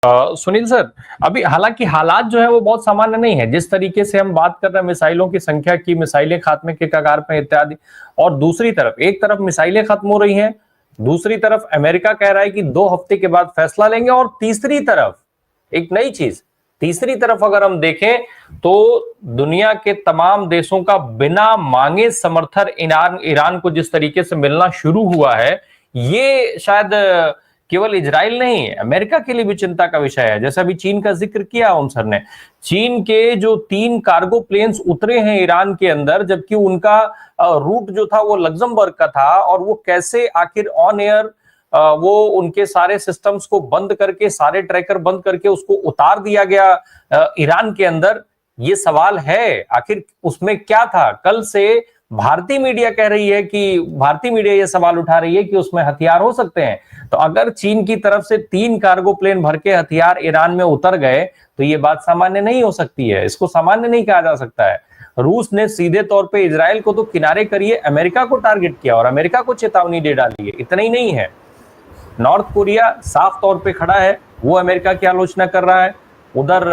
Sunil sir, अभी हालांकि हालात जो है वो बहुत सामान्य नहीं है। जिस तरीके से हम बात कर रहे हैं मिसाइलों की संख्या की, मिसाइलें खात्मे के कगार पे इत्यादि, और दूसरी तरफ एक तरफ मिसाइलें खत्म हो रही हैं, दूसरी तरफ अमेरिका कह रहा है कि 2 हफ्ते के बाद फैसला लेंगे, और तीसरी तरफ एक नई चीज, तीसरी तरफ अगर हम देखें तो दुनिया के तमाम देशों का बिना मांगे समर्थन ईरान को जिस तरीके से मिलना शुरू हुआ है, ये शायद केवल इजराइल नहीं, अमेरिका के लिए भी चिंता का विषय है। जैसा अभी चीन का जिक्र किया ओम सर ने, चीन के जो 3 कार्गो प्लेन्स उतरे हैं ईरान के अंदर, जबकि उनका रूट जो था वो लग्जमबर्ग का था, और वो कैसे आखिर ऑन एयर वो उनके सारे सिस्टम्स को बंद करके, सारे ट्रैकर बंद करके उसको उतार दिया गया ईरान के अंदर, ये सवाल है आखिर उसमें क्या था। कल से भारतीय मीडिया कह रही है कि, भारतीय मीडिया ये सवाल उठा रही है कि उसमें हथियार हो सकते हैं। तो अगर चीन की तरफ से 3 कार्गो प्लेन भर के हथियार ईरान में उतर गए तो ये बात सामान्य नहीं हो सकती है, इसको सामान्य नहीं कहा जा सकता है। रूस ने सीधे तौर पे इजराइल को तो किनारे करिए, अमेरिका को टारगेट किया और अमेरिका को चेतावनी दे डाली है। इतना ही नहीं है, नॉर्थ कोरिया साफ तौर पे खड़ा है, वो अमेरिका की आलोचना कर रहा है। उधर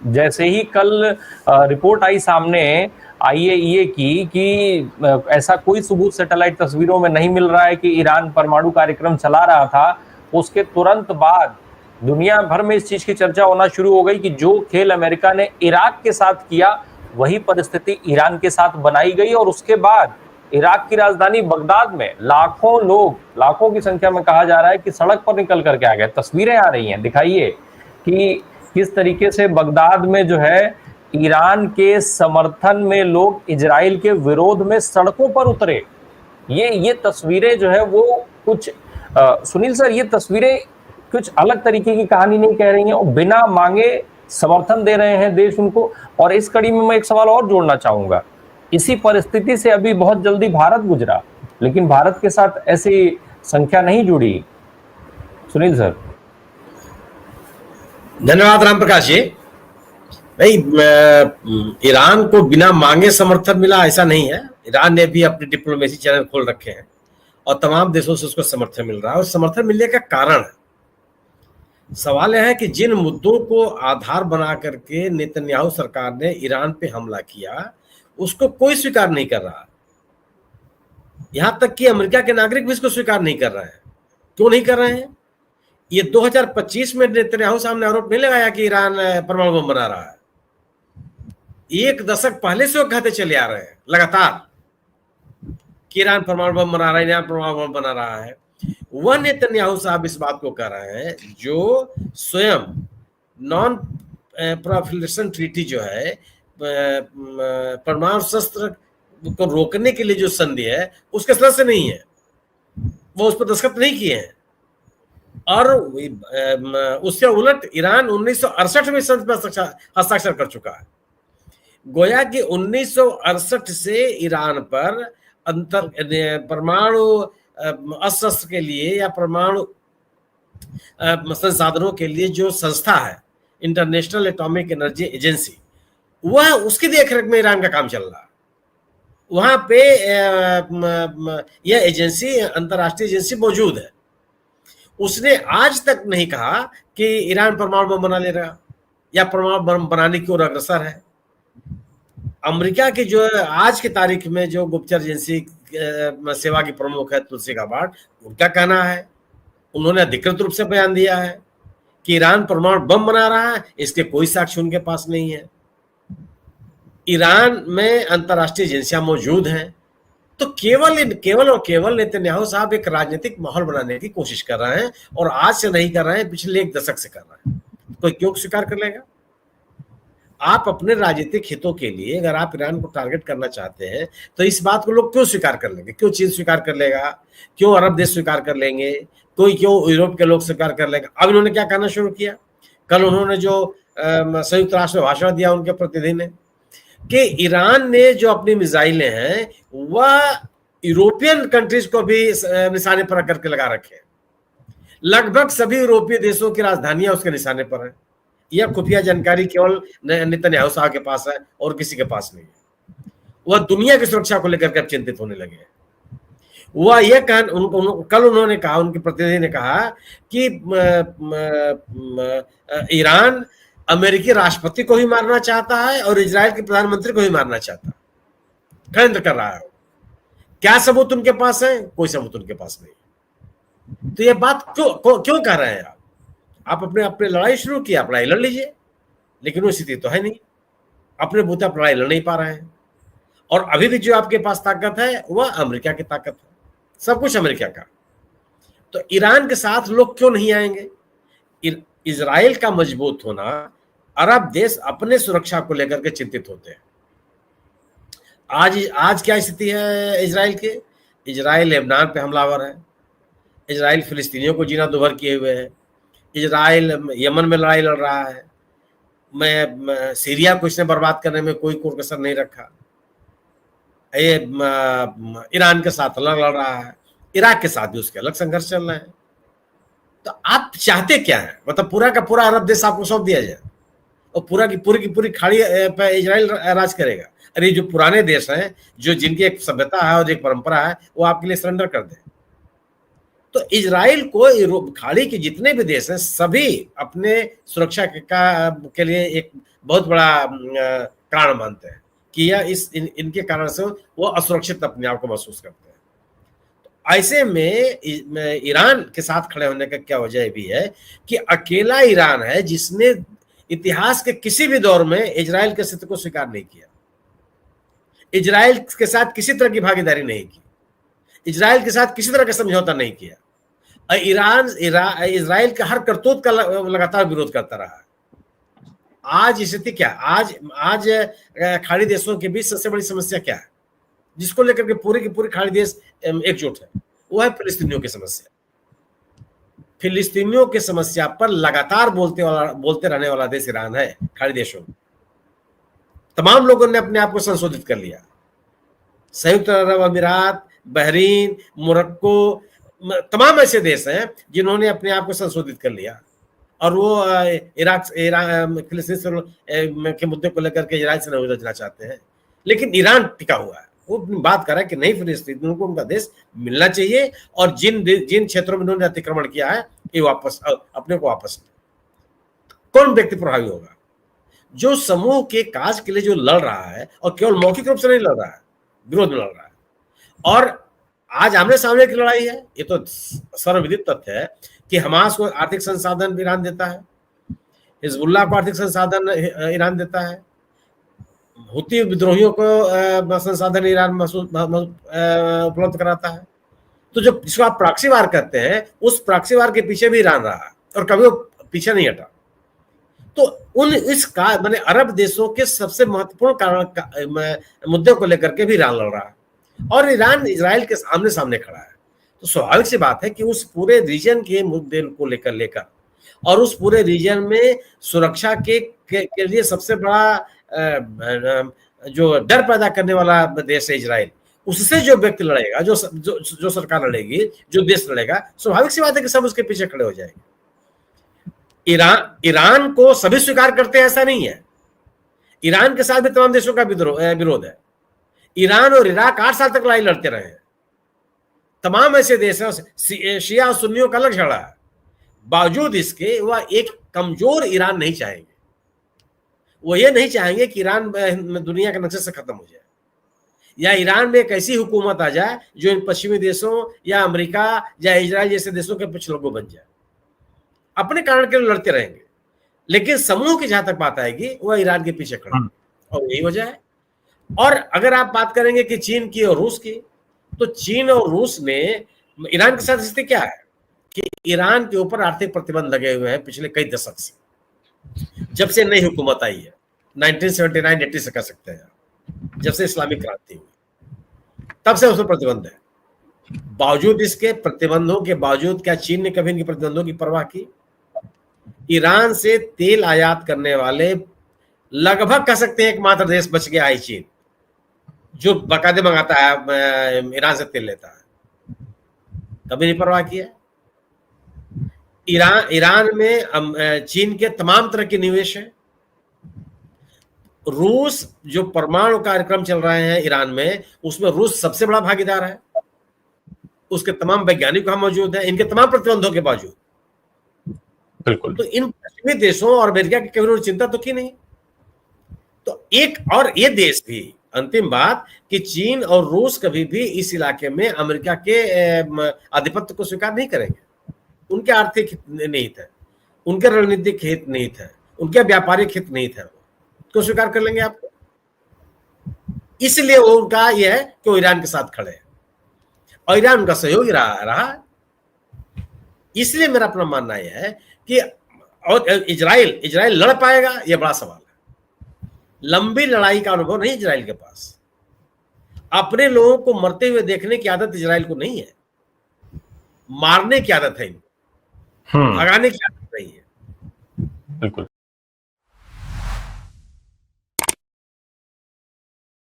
जैसे ही कल रिपोर्ट आई सामने आईएईए की कि ऐसा कोई सबूत सैटेलाइट तस्वीरों में नहीं मिल रहा है कि ईरान परमाणु कार्यक्रम चला रहा था, उसके तुरंत बाद दुनिया भर में इस चीज की चर्चा होना शुरू हो गई कि जो खेल अमेरिका ने इराक के साथ किया वही परिस्थिति ईरान के साथ बनाई गई। और उसके बाद इराक की राजधानी बगदाद में लाखों लोग, लाखों की संख्या में कहा जा रहा है कि सड़क पर निकल करके आ गए। तस्वीरें आ रही हैं, दिखाइए कि किस तरीके से बगदाद में जो है ईरान के समर्थन में लोग इजराइल के विरोध में सड़कों पर उतरे। ये तस्वीरें जो है वो कुछ सुनील सर, ये तस्वीरें कुछ अलग तरीके की कहानी नहीं कह रही हैं, और बिना मांगे समर्थन दे रहे हैं देश उनको। और इस कड़ी में मैं एक सवाल और जोड़ना चाहूंगा, इसी परिस्थिति से अभी बहुत जल्दी भारत गुजरा, लेकिन भारत के साथ ऐसी संख्या नहीं जुड़ी। सुनील सर। धन्यवाद राम प्रकाश जी। नहीं, ईरान को बिना मांगे समर्थन मिला ऐसा नहीं है। ईरान ने भी अपने डिप्लोमेसी चैनल खोल रखे हैं और तमाम देशों से उसको समर्थन मिल रहा है, और समर्थन मिलने का कारण है। सवाल यह है कि जिन मुद्दों को आधार बना करके नेतन्याहू सरकार ने ईरान पे हमला किया, उसको कोई स्वीकार नहीं कर रहा। यहां तक कि अमेरिका के नागरिक भी इसको स्वीकार नहीं कर रहे हैं। क्यों नहीं कर रहे हैं? ये 2025 में नेतन्याहू साहब ने आरोप नहीं लगाया कि ईरान परमाणु बम बना रहा है। 1 दशक पहले से वो कहते चले आ रहे हैं लगातार कि ईरान परमाणु बम बना रहा है, ईरान परमाणु बम बना रहा है। वह नेतन्याहू साहब इस बात को कर रहे हैं जो स्वयं नॉन प्रोलिफरेशन ट्रीटी जो है, परमाणु शस्त्र को रोकने के लिए जो संधि है, उसके सदस्य नहीं है, वो उस पर दस्तखत नहीं किए हैं। और उससे उलट ईरान 1968 में संधि पर हस्ताक्षर कर चुका है। गोया कि 1968 से ईरान पर परमाणु अस्त्र के लिए या परमाणु संसाधनों के लिए जो संस्था है, इंटरनेशनल एटॉमिक एनर्जी एजेंसी, वह उसकी देखरेख में ईरान का काम चल रहा है। वहां पे यह एजेंसी, अंतरराष्ट्रीय एजेंसी मौजूद है। उसने आज तक नहीं कहा कि ईरान परमाणु बम बना ले रहा या परमाणु बम बनाने की ओर अग्रसर है। अमेरिका की जो आज की तारीख में जो गुप्तचर एजेंसी सेवा की प्रमुख है तुलसी गाबार्ड, उनका कहना है, उन्होंने अधिकृत रूप से बयान दिया है कि ईरान परमाणु बम बना रहा है, इसके कोई साक्ष्य उनके पास नहीं है। ईरान में अंतरराष्ट्रीय एजेंसियां मौजूद हैं। तो केवल नेतन्याहू साहब एक राजनीतिक माहौल बनाने की कोशिश कर रहे हैं, और आज से नहीं कर रहे हैं, पिछले 1 दशक से कर रहे हैं। कोई क्यों स्वीकार कर लेगा? आप अपने राजनीतिक हितों के लिए अगर आप ईरान को टारगेट करना चाहते हैं तो इस बात को लोग क्यों स्वीकार कर लेंगे? क्यों चीन स्वीकार कर लेगा? क्यों अरब देश स्वीकार कर लेंगे? कोई क्यों यूरोप के लोग स्वीकार कर लेंगे? अब इन्होंने क्या कहना शुरू किया, कल उन्होंने जो संयुक्त राष्ट्र में भाषण दिया उनके प्रतिनिधि ने, कि ईरान ने जो अपनी मिसाइलें हैं वह यूरोपियन कंट्रीज को भी निशाने पर करके लगा रखे हैं। लगभग सभी यूरोपीय देशों की राजधानियां उसके निशाने पर हैं। यह खुफिया जानकारी केवल नेतन्याहू साहब के पास है और किसी के पास नहीं है। वह दुनिया की सुरक्षा को लेकर के चिंतित होने लगे हैं। वह यह कल उन्होंने कहा, उनके प्रतिनिधि ने कहा कि ईरान अमेरिकी राष्ट्रपति को भी मारना चाहता है और इजराइल के प्रधानमंत्री को भी मारना चाहता है, षड्यंत्र कर रहा है। क्या सबूत उनके पास है? कोई सबूत उनके पास नहीं। तो ये बात क्यों कह रहे हैं आप अपने अपने लड़ाई शुरू किया, आप लड़ाई लड़ लीजिए, लेकिन वो स्थिति तो है नहीं, अपने बूते आप लड़ाई लड़ नहीं पा रहे हैं। और अभी भी जो आपके पास ताकत है वह अमेरिका की ताकत है, सब कुछ अमेरिका का। तो ईरान के साथ लोग क्यों नहीं आएंगे? इजराइल का मजबूत होना, अरब देश अपने सुरक्षा को लेकर के चिंतित होते हैं। आज क्या स्थिति है इजराइल के? इजराइल लेबनान पे हमलावर है, इजराइल फिलिस्तीनियों को जीना दोभर किए हुए है, इजराइल यमन में लड़ाई लड़ रहा है, मैं सीरिया को इसने बर्बाद करने में कोई कसर नहीं रखा, ये ईरान के साथ अलग लड़ रहा है, इराक के साथ भी उसके अलग संघर्ष चल रहे हैं। तो आप चाहते क्या है? मतलब पूरा का पूरा अरब देश आपको सौंप दिया जाए और पूरी की पूरी खाड़ी पे इजराइल राज करेगा? अरे जो पुराने देश हैं, जो जिनकी एक सभ्यता है और एक परंपरा है, वो आपके लिए सरेंडर कर दें। तो इजराइल को खाड़ी के जितने भी देश हैं सभी अपने सुरक्षा के लिए एक बहुत बड़ा कारण मानते हैं कि यह इनके कारण से वो असुरक्षित अपने आप को महसूस करते हैं। तो ऐसे में ईरान के साथ खड़े होने का क्या वजह भी है कि अकेला ईरान है जिसने इतिहास के किसी भी दौर में इजराइल के अस्तित्व को स्वीकार नहीं किया, इजराइल के साथ किसी तरह की भागीदारी नहीं की, इजराइल के साथ किसी तरह का समझौता नहीं किया। इजराइल का हर करतूत का लगातार विरोध करता रहा। आज स्थिति क्या? आज खाड़ी देशों के बीच सबसे बड़ी समस्या क्या है जिसको लेकर के पूरे की पूरी खाड़ी देश एकजुट है? वो है फिलिस्तीनियों की समस्या। फिलिस्तीनियों की समस्या पर लगातार बोलते रहने वाला देश ईरान है। खाड़ी देशों में तमाम लोगों ने अपने आप को संशोधित कर लिया। संयुक्त अरब अमीरात, बहरीन, मोरक्को, तमाम ऐसे देश हैं जिन्होंने अपने आप को संशोधित कर लिया और वो ईरान फिलिस्तीन के मुद्दे को लेकर के इजराइल से नहीं उलझना चाहते हैं। लेकिन ईरान टिका हुआ है, वो बात कर रहा है कि नहीं, फिलिस्तीनियों को उनका देश मिलना चाहिए और जिन क्षेत्रों में उन्होंने अतिक्रमण किया है ये वापस अपने को वापस। कौन व्यक्ति प्रभावी होगा? जो समूह के काज के लिए जो लड़ रहा है और केवल मौखिक रूप से नहीं लड़ रहा है, विरोध में लड़ रहा है। और आज आमने सामने की लड़ाई है। ये तो सर्वविदित तथ्य है कि हमास को आर्थिक संसाधन ईरान देता है, हिजबुल्लाह को आर्थिक संसाधन ईरान देता है, हुती विद्रोहियों को संसाधन ईरान उपलब्ध कराता है। तो जो जिसको आप प्रॉक्सी वार कहते हैं, उस प्रॉक्सी वार के पीछे भी ईरान रहा और कभी वो पीछे नहीं हटा। तो मैंने अरब देशों के सबसे महत्वपूर्ण कारण मुद्दे को लेकर के भी ईरान लड़ रहा है और ईरान इजराइल के सामने सामने खड़ा है। तो स्वाभाविक सी बात है कि उस पूरे रीजन के मुद्दे को लेकर और उस पूरे रीजन में सुरक्षा के लिए सबसे बड़ा जो डर पैदा करने वाला देश है इजराइल, उससे जो व्यक्ति लड़ेगा, जो सरकार लड़ेगी, जो देश लड़ेगा, स्वाभाविक सी बात है कि सब उसके पीछे खड़े हो जाएंगे। ईरान को सभी स्वीकार करते हैं ऐसा नहीं है। ईरान के साथ भी तमाम देशों का विरोध है। ईरान और इराक 8 साल तक लड़ाई लड़ते रहे हैं। तमाम ऐसे देश हैं, शिया और सुन्नियों का अलग झगड़ा है। बावजूद इसके वह एक कमजोर ईरान नहीं चाहेंगे। वो ये नहीं चाहेंगे कि ईरान दुनिया के नक्शे से खत्म हो जाए या ईरान में एक ऐसी हुकूमत आ जाए जो इन पश्चिमी देशों या अमेरिका या इजराइल जैसे देशों के पिछलगू बन जाए। अपने कारण के लिए लड़ते रहेंगे, लेकिन समूह की जहां तक बात आएगी वह ईरान के पीछे खड़ा और यही वजह है। और अगर आप बात करेंगे कि चीन की और रूस की, तो चीन और रूस ने ईरान के साथ स्थिति क्या है कि ईरान के ऊपर आर्थिक प्रतिबंध लगे हुए हैं पिछले कई दशक से, जब से नई हुकूमत आई है 1979-80 से कह सकते हैं, जब से इस्लामिक क्रांति हुई तब से उसमें प्रतिबंध है। बावजूद इसके प्रतिबंधों के बावजूद क्या चीन ने कभी इनके प्रतिबंधों की परवाह की? ईरान से तेल आयात करने वाले लगभग कह सकते हैं एकमात्र देश बच गया है चीन, जो बाकायदे मंगाता है, ईरान से तेल लेता है, कभी नहीं परवाह किया। ईरान में चीन के तमाम तरह के निवेश है। रूस जो परमाणु कार्यक्रम चल रहे हैं ईरान में, उसमें रूस सबसे बड़ा भागीदार है। उसके तमाम वैज्ञानिक वहां मौजूद हैं, इनके तमाम प्रतिबंधों के बावजूद। बिल्कुल। तो इन पश्चिमी देशों और अमेरिका की कभी उन्होंने चिंता तो की नहीं। तो एक और ये देश भी, अंतिम बात, कि चीन और रूस कभी भी इस इलाके में अमेरिका के आधिपत्य को स्वीकार नहीं करेंगे। उनके आर्थिक हित निहित है, उनके रणनीतिक हित निहित है, उनके व्यापारिक हित निहित है, तो स्वीकार कर लेंगे आपको। इसलिए उनका यह है कि वो ईरान के साथ खड़े हैं और ईरान उनका सहयोगी रहा। इसलिए मेरा अपना मानना यह है कि और इजराइल लड़ पाएगा, यह बड़ा सवाल है। लंबी लड़ाई का अनुभव नहीं इजराइल के पास। अपने लोगों को मरते हुए देखने की आदत इजराइल को नहीं है, मारने की आदत है इनको, भगाने की आदत नहीं है। बिल्कुल।